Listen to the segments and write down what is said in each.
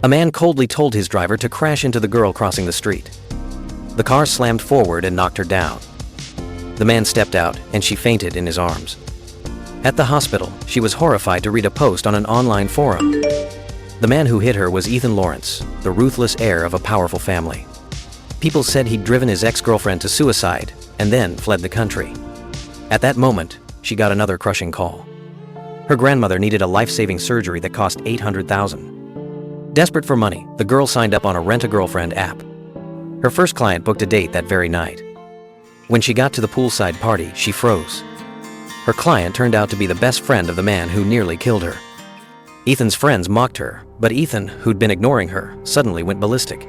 A man coldly told his driver to crash into the girl crossing the street. The car slammed forward and knocked her down. The man stepped out, and she fainted in his arms. At the hospital, she was horrified to read a post on an online forum. The man who hit her was Ethan Lawrence, the ruthless heir of a powerful family. People said he'd driven his ex-girlfriend to suicide and then fled the country. At that moment, she got another crushing call. Her grandmother needed a life-saving surgery that cost $800,000. Desperate for money, the girl signed up on a Rent-A-Girlfriend app. Her first client booked a date that very night. When she got to the poolside party, she froze. Her client turned out to be the best friend of the man who nearly killed her. Ethan's friends mocked her, but Ethan, who'd been ignoring her, suddenly went ballistic.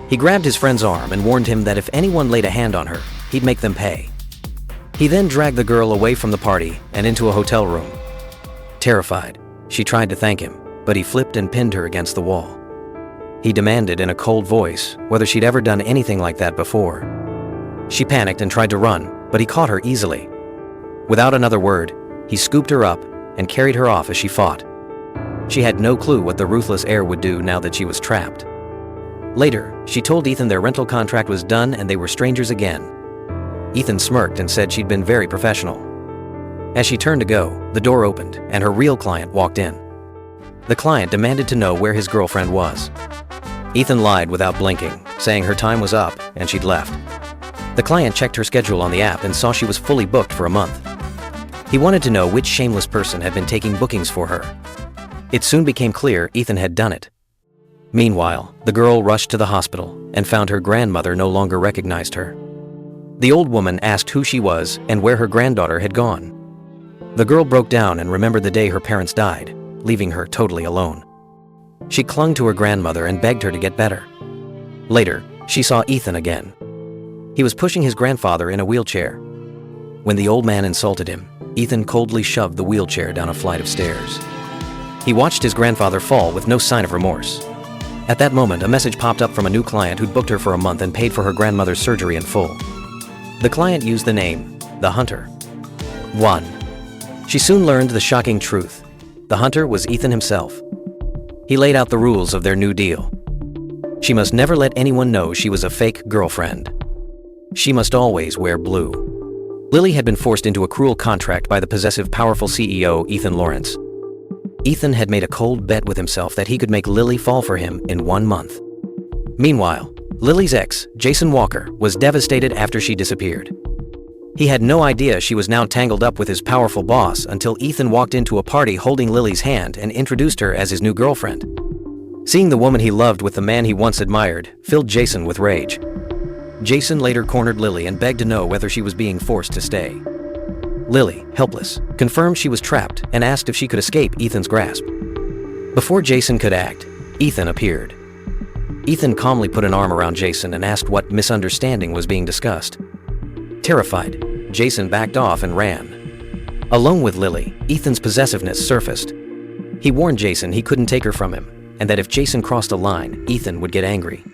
He grabbed his friend's arm and warned him that if anyone laid a hand on her, he'd make them pay. He then dragged the girl away from the party and into a hotel room. Terrified, she tried to thank him, but he flipped and pinned her against the wall. He demanded in a cold voice whether she'd ever done anything like that before. She panicked and tried to run, but he caught her easily. Without another word, he scooped her up and carried her off as she fought. She had no clue what the ruthless heir would do now that she was trapped. Later, she told Ethan their rental contract was done and they were strangers again. Ethan smirked and said she'd been very professional. As she turned to go, the door opened and her real client walked in. The client demanded to know where his girlfriend was. Ethan lied without blinking, saying her time was up and she'd left. The client checked her schedule on the app and saw she was fully booked for a month. He wanted to know which shameless person had been taking bookings for her. It soon became clear Ethan had done it. Meanwhile, the girl rushed to the hospital and found her grandmother no longer recognized her. The old woman asked who she was and where her granddaughter had gone. The girl broke down and remembered the day her parents died, leaving her totally alone. She clung to her grandmother and begged her to get better. Later, she saw Ethan again. He was pushing his grandfather in a wheelchair. When the old man insulted him, Ethan coldly shoved the wheelchair down a flight of stairs. He watched his grandfather fall with no sign of remorse. At that moment, a message popped up from a new client who'd booked her for a month and paid for her grandmother's surgery in full. The client used the name, The Hunter. 1. She soon learned the shocking truth. The hunter was Ethan himself. He laid out the rules of their new deal. She must never let anyone know she was a fake girlfriend. She must always wear blue. Lily had been forced into a cruel contract by the possessive, powerful CEO, Ethan Lawrence. Ethan had made a cold bet with himself that he could make Lily fall for him in 1 month. Meanwhile, Lily's ex, Jason Walker, was devastated after she disappeared. He had no idea she was now tangled up with his powerful boss until Ethan walked into a party holding Lily's hand and introduced her as his new girlfriend. Seeing the woman he loved with the man he once admired filled Jason with rage. Jason later cornered Lily and begged to know whether she was being forced to stay. Lily, helpless, confirmed she was trapped and asked if she could escape Ethan's grasp. Before Jason could act, Ethan appeared. Ethan calmly put an arm around Jason and asked what misunderstanding was being discussed. Terrified, Jason backed off and ran. Alone with Lily, Ethan's possessiveness surfaced. He warned Jason he couldn't take her from him, and that if Jason crossed a line, Ethan would get angry.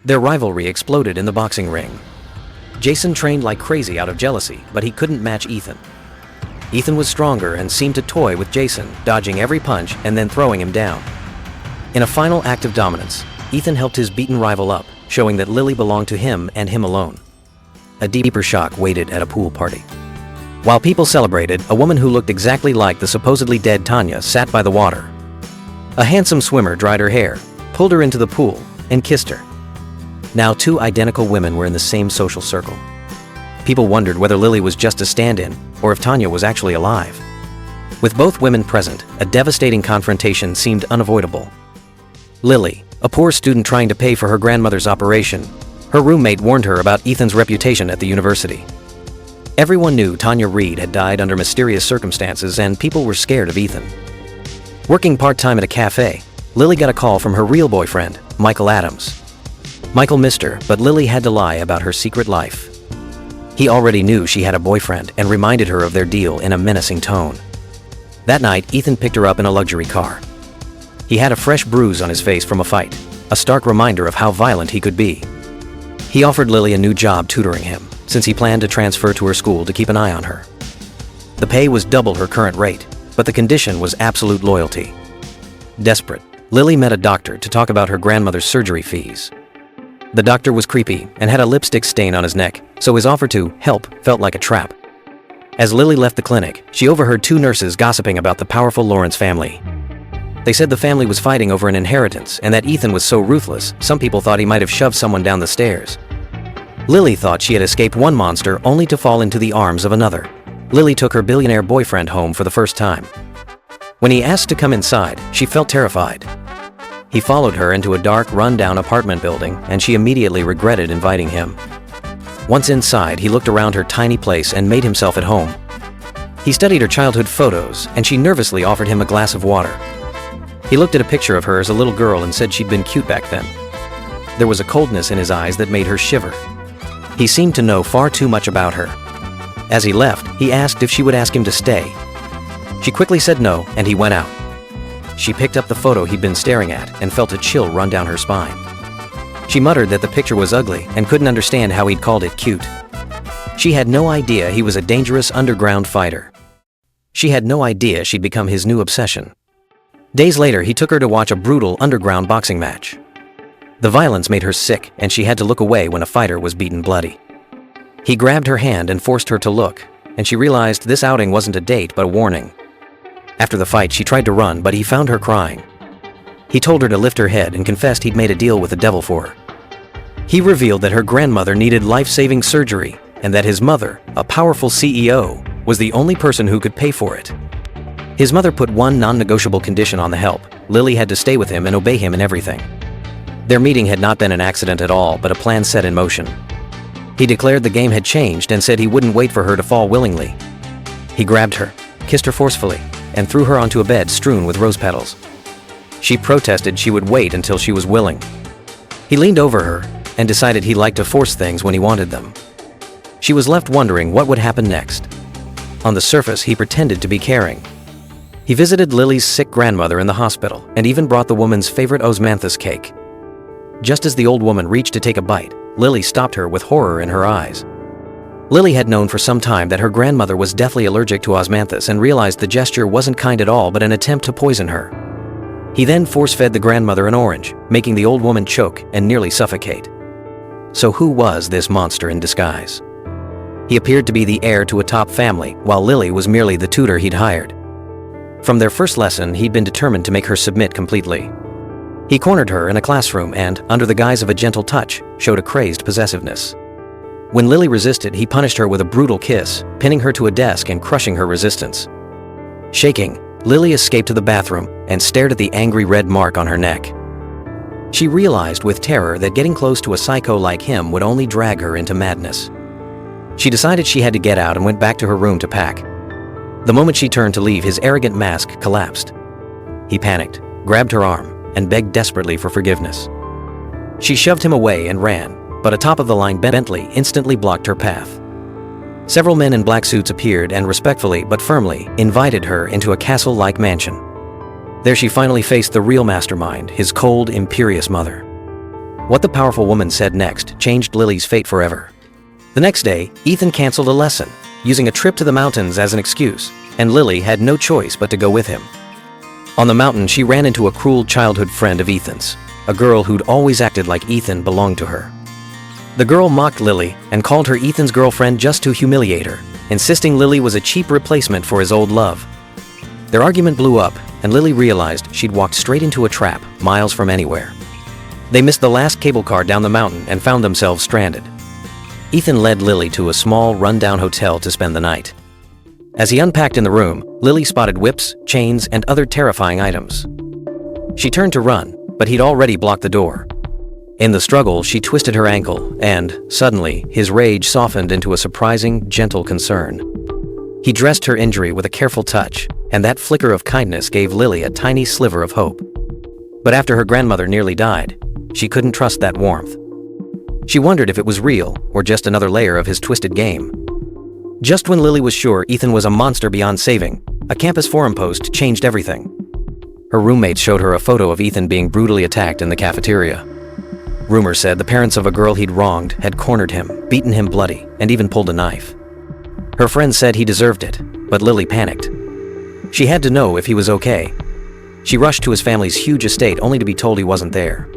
Their rivalry exploded in the boxing ring. Jason trained like crazy out of jealousy, but he couldn't match Ethan. Ethan was stronger and seemed to toy with Jason, dodging every punch and then throwing him down. In a final act of dominance, Ethan helped his beaten rival up, showing that Lily belonged to him and him alone. A deeper shock waited at a pool party. While people celebrated, a woman who looked exactly like the supposedly dead Tanya sat by the water. A handsome swimmer dried her hair, pulled her into the pool, and kissed her. Now 2 identical women were in the same social circle. People wondered whether Lily was just a stand-in, or if Tanya was actually alive. With both women present, a devastating confrontation seemed unavoidable. Lily, a poor student trying to pay for her grandmother's operation, her roommate warned her about Ethan's reputation at the university. Everyone knew Tanya Reed had died under mysterious circumstances and people were scared of Ethan. Working part-time at a cafe, Lily got a call from her real boyfriend, Michael Adams. Michael missed her, but Lily had to lie about her secret life. He already knew she had a boyfriend and reminded her of their deal in a menacing tone. That night, Ethan picked her up in a luxury car. He had a fresh bruise on his face from a fight, a stark reminder of how violent he could be. He offered Lily a new job tutoring him, since he planned to transfer to her school to keep an eye on her. The pay was double her current rate, but the condition was absolute loyalty. Desperate, Lily met a doctor to talk about her grandmother's surgery fees. The doctor was creepy and had a lipstick stain on his neck, so his offer to help felt like a trap. As Lily left the clinic, she overheard two nurses gossiping about the powerful Lawrence family. They said the family was fighting over an inheritance and that Ethan was so ruthless, some people thought he might have shoved someone down the stairs. Lily thought she had escaped one monster only to fall into the arms of another. Lily took her billionaire boyfriend home for the first time. When he asked to come inside, she felt terrified. He followed her into a dark, run-down apartment building, and she immediately regretted inviting him. Once inside, he looked around her tiny place and made himself at home. He studied her childhood photos, and she nervously offered him a glass of water. He looked at a picture of her as a little girl and said she'd been cute back then. There was a coldness in his eyes that made her shiver. He seemed to know far too much about her. As he left, he asked if she would ask him to stay. She quickly said no, and he went out. She picked up the photo he'd been staring at and felt a chill run down her spine. She muttered that the picture was ugly and couldn't understand how he'd called it cute. She had no idea he was a dangerous underground fighter. She had no idea she'd become his new obsession. Days later, he took her to watch a brutal underground boxing match. The violence made her sick, and she had to look away when a fighter was beaten bloody. He grabbed her hand and forced her to look, and she realized this outing wasn't a date but a warning. After the fight, she tried to run, but he found her crying. He told her to lift her head and confessed he'd made a deal with the devil for her. He revealed that her grandmother needed life-saving surgery and that his mother, a powerful CEO, was the only person who could pay for it. His mother put one non-negotiable condition on the help. Lily had to stay with him and obey him in everything. Their meeting had not been an accident at all, but a plan set in motion. He declared the game had changed and said he wouldn't wait for her to fall willingly. He grabbed her, kissed her forcefully, and threw her onto a bed strewn with rose petals. She protested she would wait until she was willing. He leaned over her and decided he liked to force things when he wanted them. She was left wondering what would happen next. On the surface, he pretended to be caring. He visited Lily's sick grandmother in the hospital and even brought the woman's favorite osmanthus cake. Just as the old woman reached to take a bite, Lily stopped her with horror in her eyes. Lily had known for some time that her grandmother was deathly allergic to osmanthus and realized the gesture wasn't kind at all but an attempt to poison her. He then force-fed the grandmother an orange, making the old woman choke and nearly suffocate. So who was this monster in disguise? He appeared to be the heir to a top family, while Lily was merely the tutor he'd hired. From their first lesson, he'd been determined to make her submit completely. He cornered her in a classroom and, under the guise of a gentle touch, showed a crazed possessiveness. When Lily resisted, he punished her with a brutal kiss, pinning her to a desk and crushing her resistance. Shaking, Lily escaped to the bathroom and stared at the angry red mark on her neck. She realized with terror that getting close to a psycho like him would only drag her into madness. She decided she had to get out and went back to her room to pack. The moment she turned to leave, his arrogant mask collapsed. He panicked, grabbed her arm, and begged desperately for forgiveness. She shoved him away and ran, but a top-of-the-line Bentley instantly blocked her path. Several men in black suits appeared and respectfully but firmly invited her into a castle-like mansion. There she finally faced the real mastermind, his cold, imperious mother. What the powerful woman said next changed Lily's fate forever. The next day, Ethan canceled a lesson, using a trip to the mountains as an excuse, and Lily had no choice but to go with him. On the mountain, she ran into a cruel childhood friend of Ethan's, a girl who'd always acted like Ethan belonged to her. The girl mocked Lily and called her Ethan's girlfriend just to humiliate her, insisting Lily was a cheap replacement for his old love. Their argument blew up, and Lily realized she'd walked straight into a trap, miles from anywhere. They missed the last cable car down the mountain and found themselves stranded. Ethan led Lily to a small, run-down hotel to spend the night. As he unpacked in the room, Lily spotted whips, chains, and other terrifying items. She turned to run, but he'd already blocked the door. In the struggle, she twisted her ankle, and, suddenly, his rage softened into a surprising, gentle concern. He dressed her injury with a careful touch, and that flicker of kindness gave Lily a tiny sliver of hope. But after her grandmother nearly died, she couldn't trust that warmth. She wondered if it was real, or just another layer of his twisted game. Just when Lily was sure Ethan was a monster beyond saving, a campus forum post changed everything. Her roommates showed her a photo of Ethan being brutally attacked in the cafeteria. Rumors said the parents of a girl he'd wronged had cornered him, beaten him bloody, and even pulled a knife. Her friends said he deserved it, but Lily panicked. She had to know if he was okay. She rushed to his family's huge estate only to be told he wasn't there.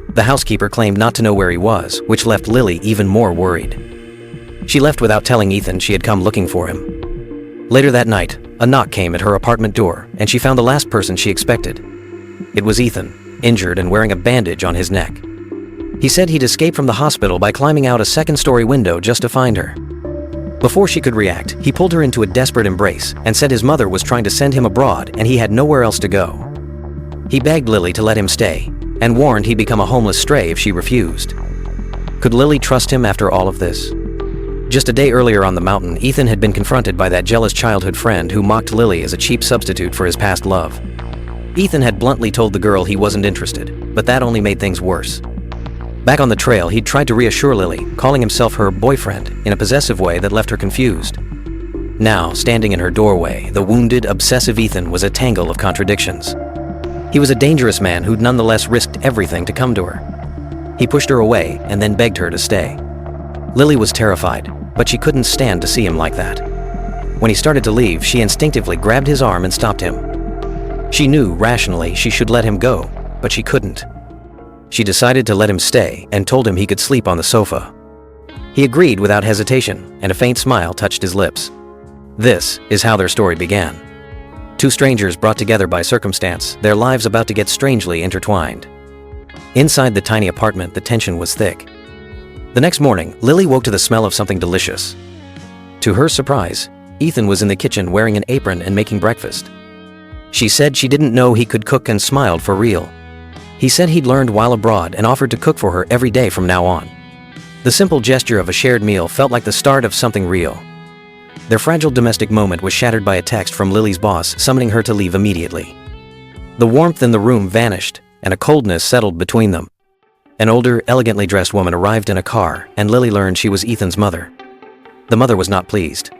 The housekeeper claimed not to know where he was, which left Lily even more worried. She left without telling Ethan she had come looking for him. Later that night, a knock came at her apartment door, and she found the last person she expected. It was Ethan, injured and wearing a bandage on his neck. He said he'd escaped from the hospital by climbing out a second-story window just to find her. Before she could react, he pulled her into a desperate embrace and said his mother was trying to send him abroad and he had nowhere else to go. He begged Lily to let him stay, and warned he'd become a homeless stray if she refused. Could Lily trust him after all of this? Just a day earlier on the mountain, Ethan had been confronted by that jealous childhood friend who mocked Lily as a cheap substitute for his past love. Ethan had bluntly told the girl he wasn't interested, but that only made things worse. Back on the trail, he'd tried to reassure Lily, calling himself her boyfriend in a possessive way that left her confused. Now, standing in her doorway, the wounded, obsessive Ethan was a tangle of contradictions. He was a dangerous man who'd nonetheless risked everything to come to her. He pushed her away and then begged her to stay. Lily was terrified, but she couldn't stand to see him like that. When he started to leave, she instinctively grabbed his arm and stopped him. She knew, rationally, she should let him go, but she couldn't. She decided to let him stay and told him he could sleep on the sofa. He agreed without hesitation, and a faint smile touched his lips. This is how their story began. Two strangers brought together by circumstance, their lives about to get strangely intertwined. Inside the tiny apartment, the tension was thick. The next morning, Lily woke to the smell of something delicious. To her surprise, Ethan was in the kitchen wearing an apron and making breakfast. She said she didn't know he could cook and smiled for real. He said he'd learned while abroad and offered to cook for her every day from now on. The simple gesture of a shared meal felt like the start of something real. Their fragile domestic moment was shattered by a text from Lily's boss summoning her to leave immediately. The warmth in the room vanished, and a coldness settled between them. An older, elegantly dressed woman arrived in a car, and Lily learned she was Ethan's mother. The mother was not pleased.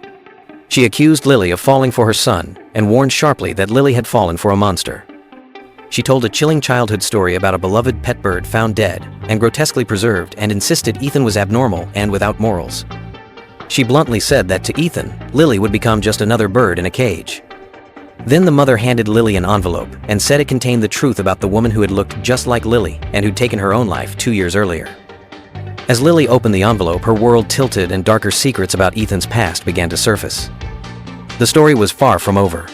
She accused Lily of falling for her son and warned sharply that Lily had fallen for a monster. She told a chilling childhood story about a beloved pet bird found dead and grotesquely preserved and insisted Ethan was abnormal and without morals. She bluntly said that to Ethan, Lily would become just another bird in a cage. Then the mother handed Lily an envelope and said it contained the truth about the woman who had looked just like Lily and who'd taken her own life 2 years earlier. As Lily opened the envelope, her world tilted and darker secrets about Ethan's past began to surface. The story was far from over.